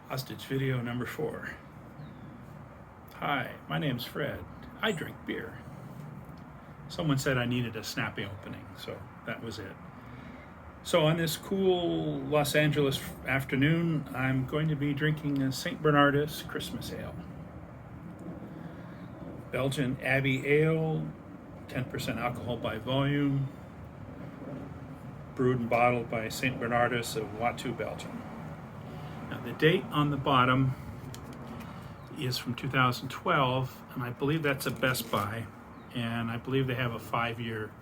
Hostage video number 4. Hi, my name's Fred. I drink beer. Someone said I needed a snappy opening, so that was it. So on this cool Los Angeles afternoon, I'm going to be drinking a St. Bernardus Christmas Ale. Belgian Abbey Ale, 10% alcohol by volume, brewed and bottled by St. Bernardus of Watteau, Belgium. Now the date on the bottom is from 2012, and I believe that's a Best Buy, and I believe they have a 5-year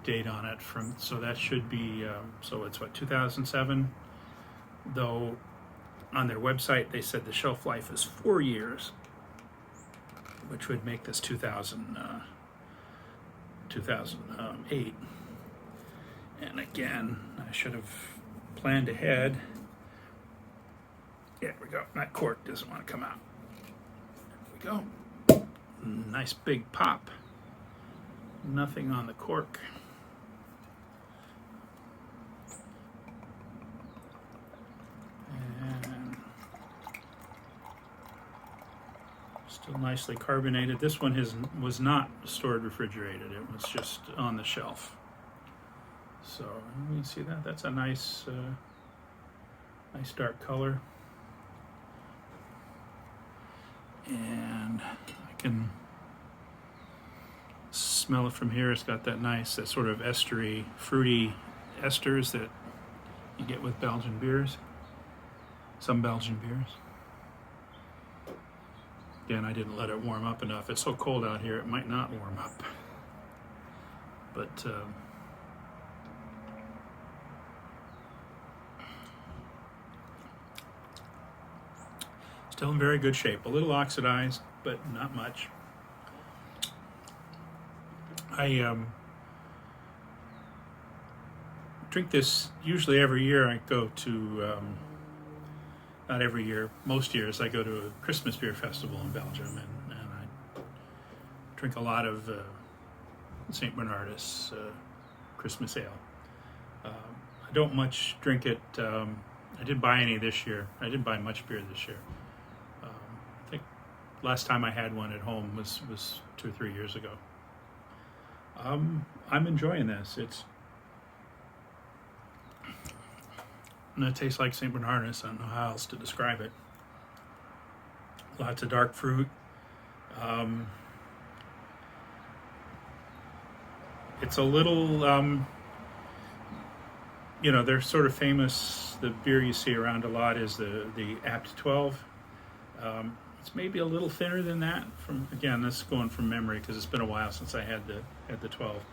date on it so that should be, so it's 2007, though on their website they said the shelf life is 4 years, which would make this 2008. And again, I should have planned ahead. There we go. That cork doesn't want to come out. There we go. Nice big pop. Nothing on the cork. And still nicely carbonated. This one was not stored refrigerated. It was just on the shelf. So you can see that. That's a nice dark color. And I can smell it from here. It's got that sort of estery, fruity esters that you get with Belgian beers. Some Belgian beers. Again, I didn't let it warm up enough. It's so cold out here, it might not warm up. But still in very good shape. A little oxidized, but not much. I drink this usually every year. I go to, not every year, most years I go to a Christmas beer festival in Belgium, and I drink a lot of St. Bernardus Christmas Ale. I don't much drink it. I didn't buy any this year. I didn't buy much beer this year. I think last time I had one at home was 2 or 3 years ago. I'm enjoying this. It tastes like St. Bernardus. I don't know how else to describe it. Lots of dark fruit. It's a little, they're sort of famous. The beer you see around a lot is the Abt 12. It's maybe a little thinner than that. Again, this is going from memory because it's been a while since I had the 12.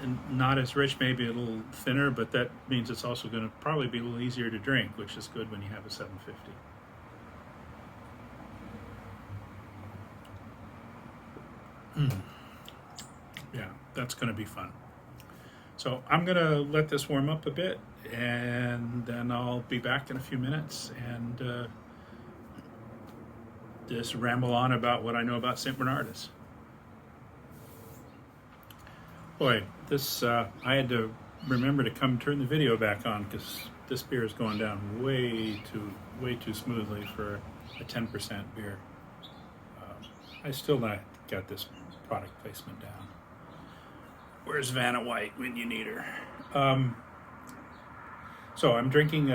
And not as rich, maybe a little thinner, but that means it's also going to probably be a little easier to drink, which is good when you have a 750. Yeah, that's going to be fun. So I'm going to let this warm up a bit, and then I'll be back in a few minutes and just ramble on about what I know about St. Bernardus. Boy, this I had to remember to turn the video back on because this beer is going down way too smoothly for a 10% beer. I still not got this product placement down. Where's Vanna White when you need her? So I'm drinking,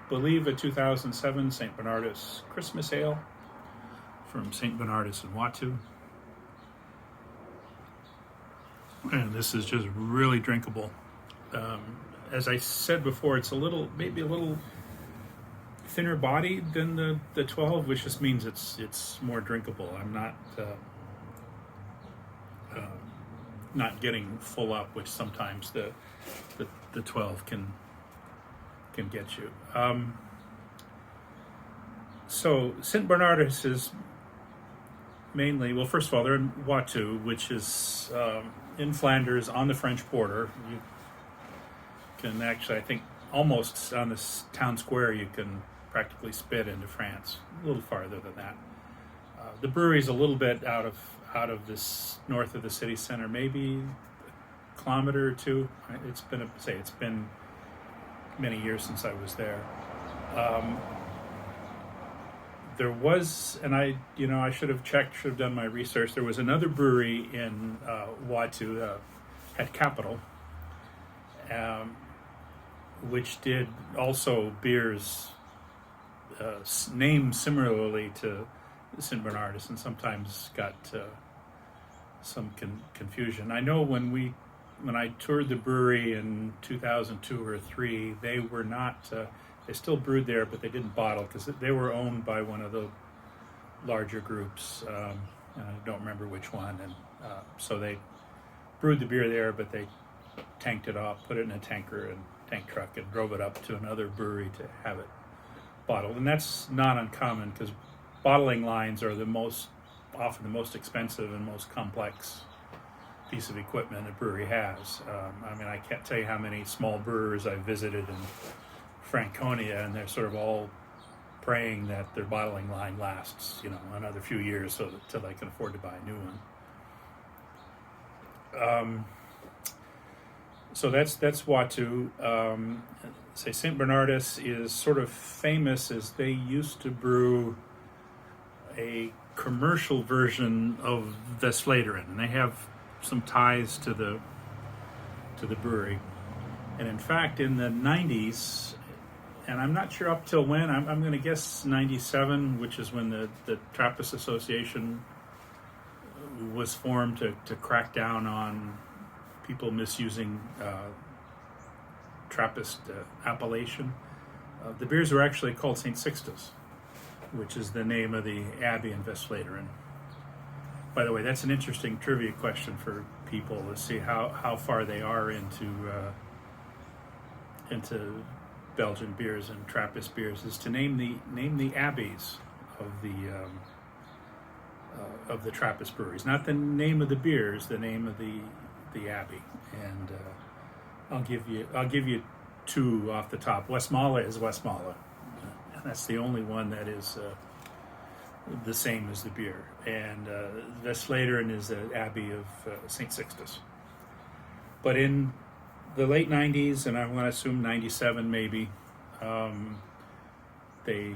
believe a 2007 St. Bernardus Christmas Ale from St. Bernardus in Watteau. And this is just really drinkable. As I said before, it's maybe a little thinner body than the 12, which just means it's more drinkable. I'm not getting full up, which sometimes the 12 can get you. So St. Bernardus is mainly, well, first of all, they're in Watteau, which is in Flanders on the French border. You can actually, I think, almost on this town square, you can practically spit into France. A little farther than that. The brewery's a little bit out of this north of the city center, maybe a kilometer or two. It's been many years since I was there. Um, there was, and I should have checked, should have done my research. There was another brewery in Watu at Capital, um, which did also beers named similarly to St. Bernardus, and sometimes got some confusion. I know when I toured the brewery in 2002 or 3, they were not. They still brewed there, but they didn't bottle because they were owned by one of the larger groups. And I don't remember which one, and so they brewed the beer there, but they tanked it off, put it in a tank truck, and drove it up to another brewery to have it bottled. And that's not uncommon because bottling lines are often the most expensive and most complex piece of equipment a brewery has. I can't tell you how many small brewers I've visited in Franconia, and they're sort of all praying that their bottling line lasts, another few years till they can afford to buy a new one. So that's Watu. Say St. Bernardus is sort of famous as they used to brew a commercial version of Westvleteren, and they have some ties to the brewery. And in fact, in the 90s, and I'm not sure up till when, I'm going to guess 97, which is when the Trappist Association was formed to crack down on people misusing Trappist appellation. The beers were actually called St. Sixtus, which is the name of the abbey in Westvleteren. By the way, that's an interesting trivia question for people to see how far they are into Belgian beers and Trappist beers, is to name the abbeys of the Trappist breweries, not the name of the beers, the name of the abbey. And I'll give you two off the top. Westmalle is Westmalle. That's the only one that is the same as the beer. And Westvleteren is the abbey of St. Sixtus. But in the late 90s, and I want to assume 97 maybe, the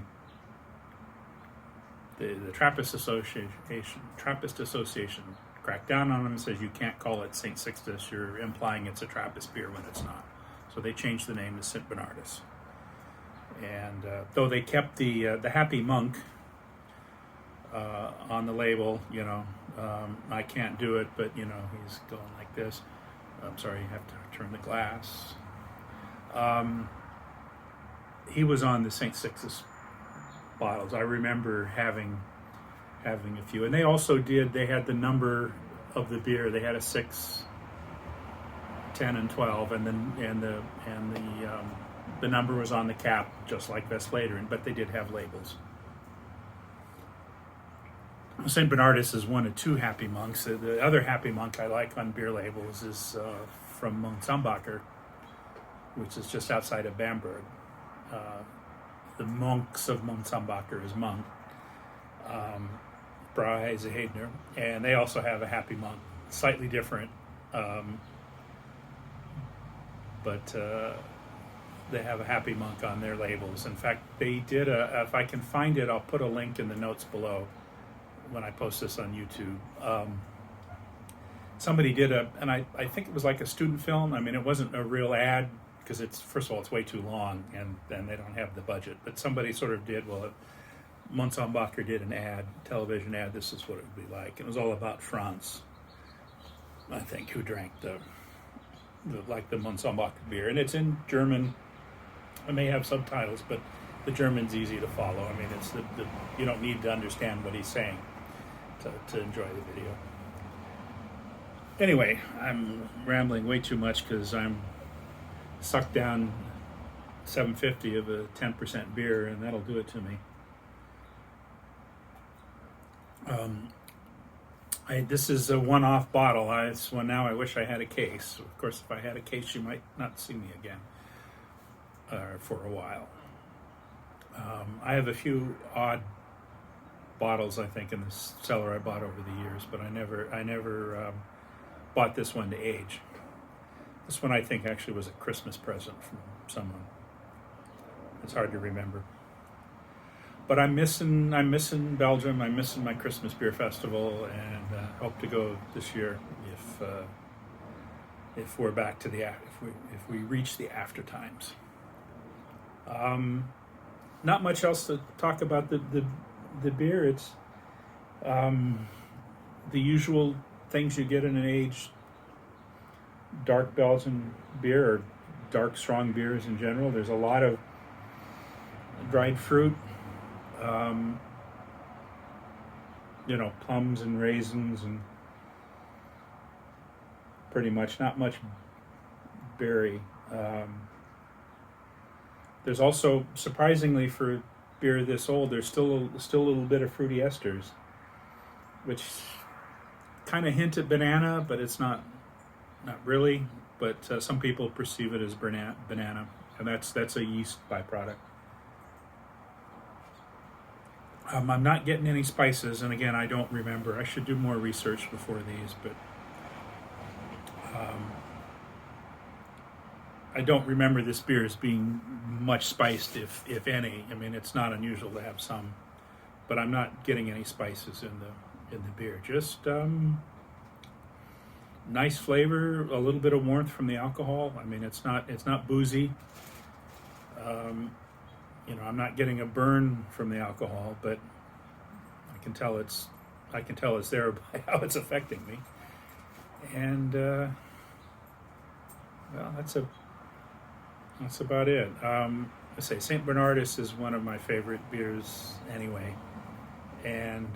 Trappist Association cracked down on them and says you can't call it St. Sixtus, you're implying it's a Trappist beer when it's not. So they changed the name to St. Bernardus. And though they kept the Happy Monk on the label, I can't do it, but he's going like this. I'm sorry, you have to turn the glass. He was on the St. Sixtus bottles. I remember having a few, and they also they had the number of the beer. They had a 6, 10, and 12, and the number was on the cap, just like Westvleteren, but they did have labels. St. Bernardus is one of two Happy Monks. The other Happy Monk I like on beer labels is from Mönchshambacher, which is just outside of Bamberg. The monks of Mönchshambacher is Monk. Brauheise-Hedner, and they also have a Happy Monk, slightly different, but they have a Happy Monk on their labels. In fact, they did if I can find it, I'll put a link in the notes below when I post this on YouTube. Somebody did and I think it was like a student film. I mean, it wasn't a real ad because first of all, it's way too long, and they don't have the budget. But somebody sort of did, Mönchshambacher did an ad, television ad, this is what it would be like. It was all about Franz, I think, who drank the Mönchshambacher beer. And it's in German. I may have subtitles, but the German's easy to follow. I mean, it's you don't need to understand what he's saying to enjoy the video. Anyway, I'm rambling way too much because I'm sucked down 750 of a 10% beer, and that'll do it to me. This is a one-off bottle. Now I wish I had a case. Of course, if I had a case, you might not see me again for a while. I have a few odd bottles, I think, in the cellar I bought over the years, but I never bought this one to age. This one, I think, actually was a Christmas present from someone. It's hard to remember. But I'm missing Belgium. I'm missing my Christmas beer festival, and hope to go this year if we're back to if we reach the after times. Not much else to talk about the beer. It's the usual things you get in an aged dark Belgian beer, or dark strong beers in general. There's a lot of dried fruit, plums and raisins, and pretty much not much berry. There's also, surprisingly for beer this old, there's still a little bit of fruity esters, which kind of hint at banana, but it's not really. But some people perceive it as banana, and that's a yeast byproduct. I'm not getting any spices, and again, I don't remember. I should do more research before these, but I don't remember this beer as being much spiced, if any. I mean, it's not unusual to have some, but I'm not getting any spices in the beer. Just nice flavor, a little bit of warmth from the alcohol. I mean, it's not boozy. I'm not getting a burn from the alcohol, but I can tell it's there by how it's affecting me. And well, that's about it. I say St. Bernardus is one of my favorite beers anyway, and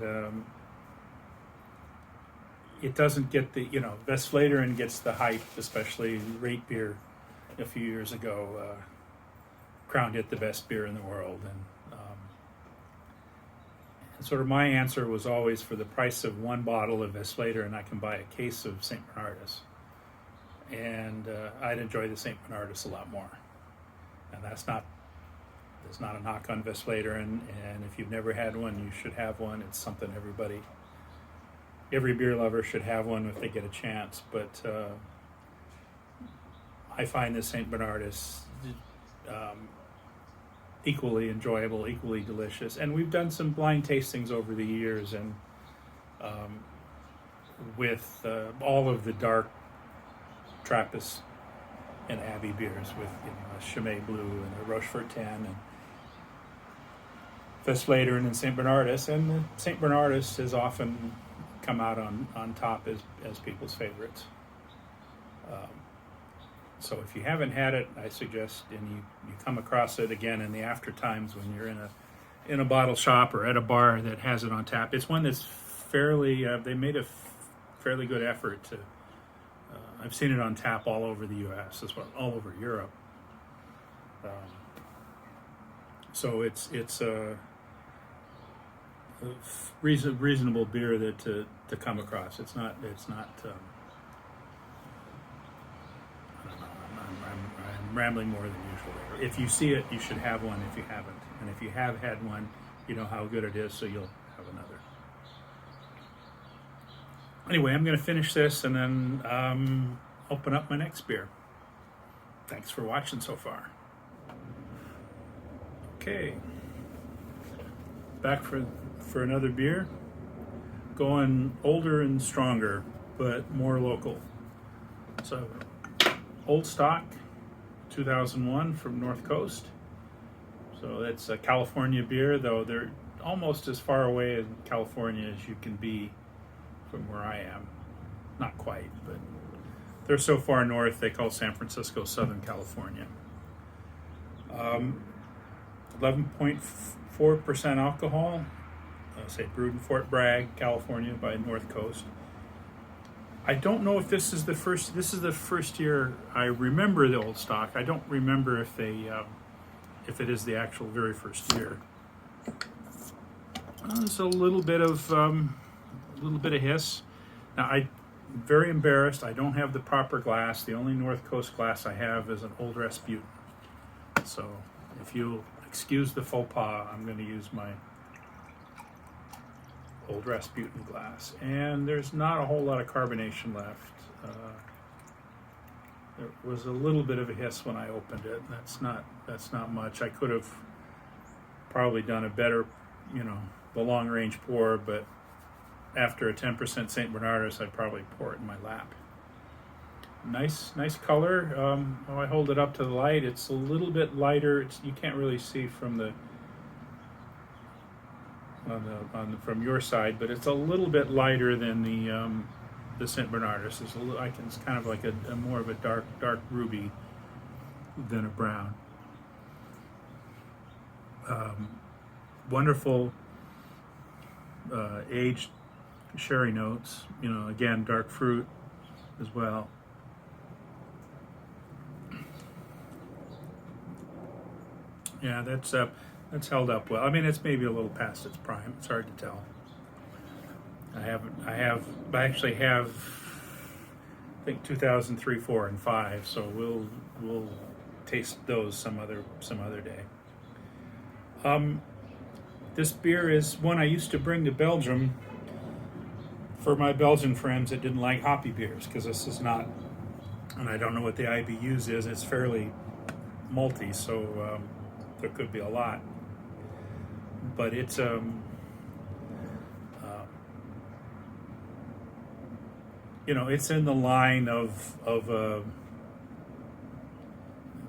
it doesn't get the Westvleteren gets the hype, especially Rate Beer a few years ago crowned it the best beer in the world, and sort of my answer was always, for the price of one bottle of Westvleteren, I can buy a case of St. Bernardus, and I'd enjoy the St. Bernardus a lot more. And that's not a knock on Westvleteren, and if you've never had one, you should have one. It's something every beer lover should have one if they get a chance. But I find the St. Bernardus equally enjoyable, equally delicious. And we've done some blind tastings over the years, and with all of the dark Trappist and Abbey beers, with a Chimay Blue and a Rochefort 10 and Westvleteren and St. Bernardus, and the St. Bernardus has often come out on top as people's favorites. So if you haven't had it, I suggest, and you come across it again in the after times when you're in a bottle shop or at a bar that has it on tap. It's one that's fairly, they made a fairly good effort to, I've seen it on tap all over the U.S. as well, all over Europe. So it's a reasonable beer that to come across. It's not. I don't know. I'm rambling more than usual. If you see it, you should have one. If you haven't, and if you have had one, you know how good it is, so you'll have another. Anyway, I'm going to finish this and then open up my next beer. Thanks for watching so far. Okay, back for another beer. Going older and stronger, but more local. So, Old Stock, 2001 from North Coast. So it's a California beer, though they're almost as far away in California as you can be from where I am. Not quite, but they're so far north they call San Francisco Southern California. 11.4% alcohol. Say brewed in Fort Bragg, California, by North Coast. I don't know if this is the first. This is the first year I remember the Old Stock. I don't remember if it is the actual very first year. There's a little bit of hiss. Now I'm very embarrassed. I don't have the proper glass. The only North Coast glass I have is an old Rasputin. So if you'll excuse the faux pas, I'm going to use my old Rasputin glass. And there's not a whole lot of carbonation left. There was a little bit of a hiss when I opened it. That's not much. I could have probably done a better, the long range pour, but after a 10% St. Bernardus, I'd probably pour it in my lap. Nice color. When I hold it up to the light, it's a little bit lighter. You can't really see from from your side, but it's a little bit lighter than the St. Bernardus. It's kind of like a more of a dark ruby than a brown. Wonderful aged sherry notes. Again, dark fruit as well. Yeah, that's held up well. I mean, it's maybe a little past its prime. It's hard to tell. I actually have, I think 2003, 4, and 5. So we'll taste those some other day. This beer is one I used to bring to Belgium for my Belgian friends that didn't like hoppy beers, because this is not, and I don't know what the IBUs is. It's fairly malty, so there could be a lot. But it's it's in the line of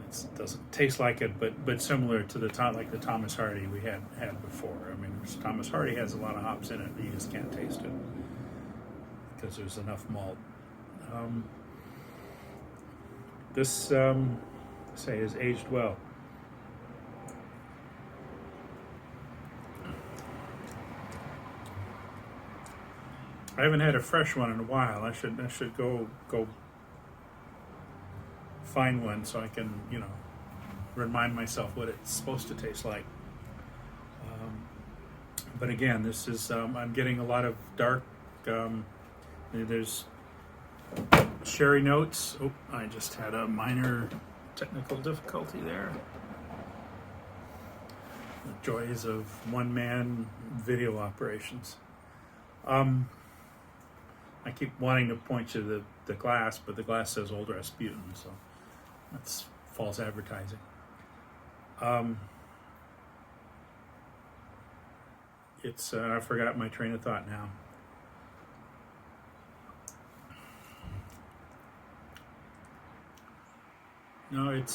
it doesn't taste like it, but similar to the Thomas Hardy we had before. I mean, Thomas Hardy has a lot of hops in it, but you just can't taste it because there's enough malt. This is aged well. I haven't had a fresh one in a while. I should go find one so I can remind myself what it's supposed to taste like. But again, this is I'm getting a lot of dark. There's sherry notes. Oh, I just had a minor technical difficulty there. The joys of one-man video operations. I keep wanting to point to the glass, but the glass says Old Rasputin, so that's false advertising. I forgot my train of thought now. No, I'd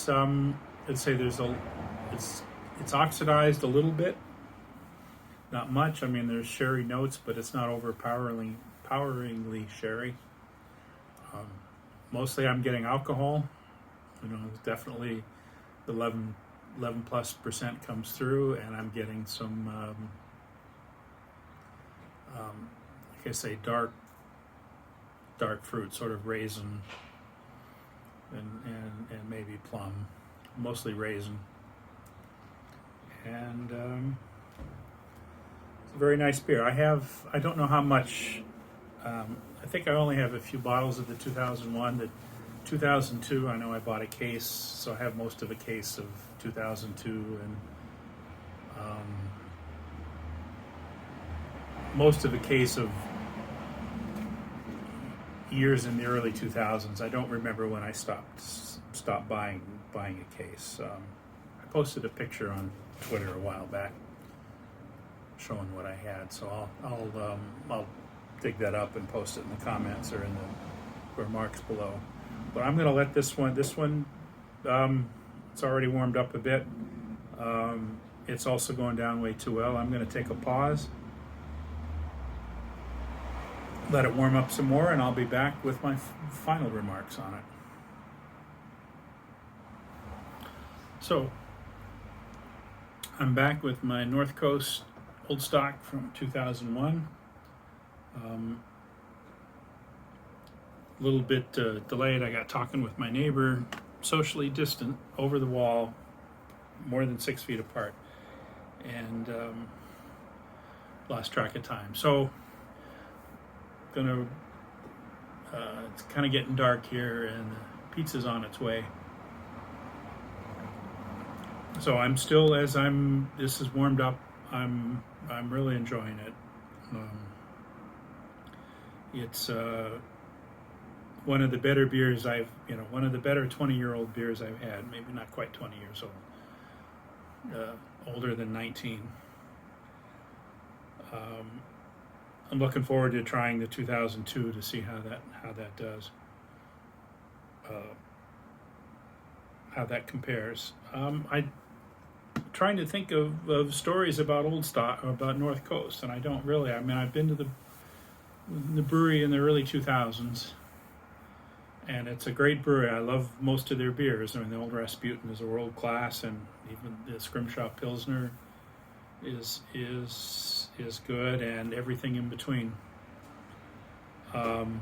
say it's oxidized a little bit, not much. I mean, there's sherry notes, but it's not overpoweringly sherry. Mostly I'm getting alcohol. Definitely 11 plus % comes through, and I'm getting some like I say, dark fruit, sort of raisin and maybe plum, mostly raisin. And it's a very nice beer. I don't know how much. I think I only have a few bottles of the 2001. The 2002, I know I bought a case, so I have most of a case of 2002 and most of a case of years in the early 2000s. I don't remember when I stopped buying a case. I posted a picture on Twitter a while back showing what I had, so I'll dig that up and post it in the comments or in the remarks below. But I'm going to let this one, it's already warmed up a bit. It's also going down way too well. I'm going to take a pause, let it warm up some more, and I'll be back with my final remarks on it. So, I'm back with my North Coast Old Stock from 2001. A little bit delayed. I got talking with my neighbor, socially distant, over the wall, more than 6 feet apart, and lost track of time. So, it's kind of getting dark here, and the pizza's on its way. So I'm still, this is warmed up, I'm really enjoying it. It's one of the better beers one of the better 20-year-old beers I've had. Maybe not quite 20 years old, older than 19. I'm looking forward to trying the 2002 to see how that does, how that compares. I'm trying to think of stories about old stock, about North Coast, and I don't really. I mean, I've been to the brewery in the early 2000s, and it's a great brewery. I love most of their beers. I mean, the Old Rasputin is a world class, and even the Scrimshaw Pilsner is good, and everything in between. I'm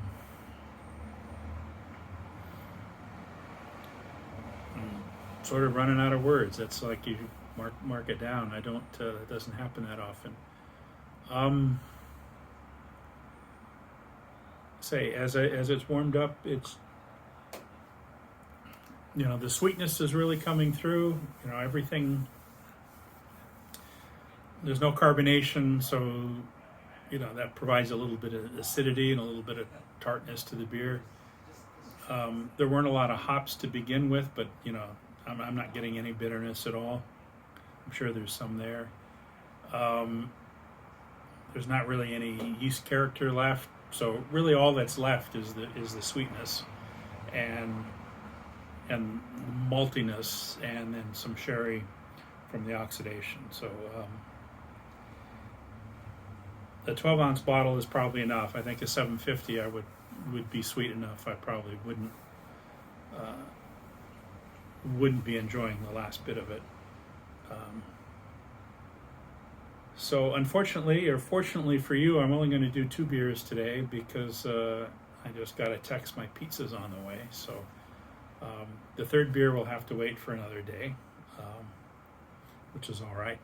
sort of running out of words. It's like you mark it down. I don't. It doesn't happen that often. Say as it's warmed up, it's the sweetness is really coming through. Everything. There's no carbonation, so that provides a little bit of acidity and a little bit of tartness to the beer. There weren't a lot of hops to begin with, but I'm not getting any bitterness at all. I'm sure there's some there. There's not really any yeast character left, so really all that's left is the sweetness and maltiness, and then some sherry from the oxidation. So the 12-ounce bottle is probably enough. I think a 750 would be sweet enough. I probably wouldn't be enjoying the last bit of it. So unfortunately, or fortunately for you, I'm only going to do 2 beers today because I just got a text my pizza's on the way. So the 3rd beer will have to wait for another day, which is all right.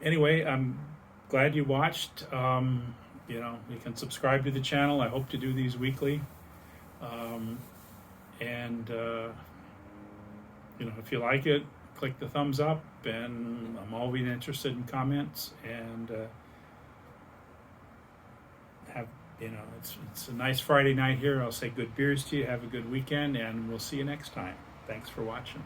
Anyway, I'm glad you watched. You can subscribe to the channel. I hope to do these weekly. And if you like it, click the thumbs up, and I'm always interested in comments. And it's a nice Friday night here. I'll say good beers to you. Have a good weekend, and we'll see you next time. Thanks for watching.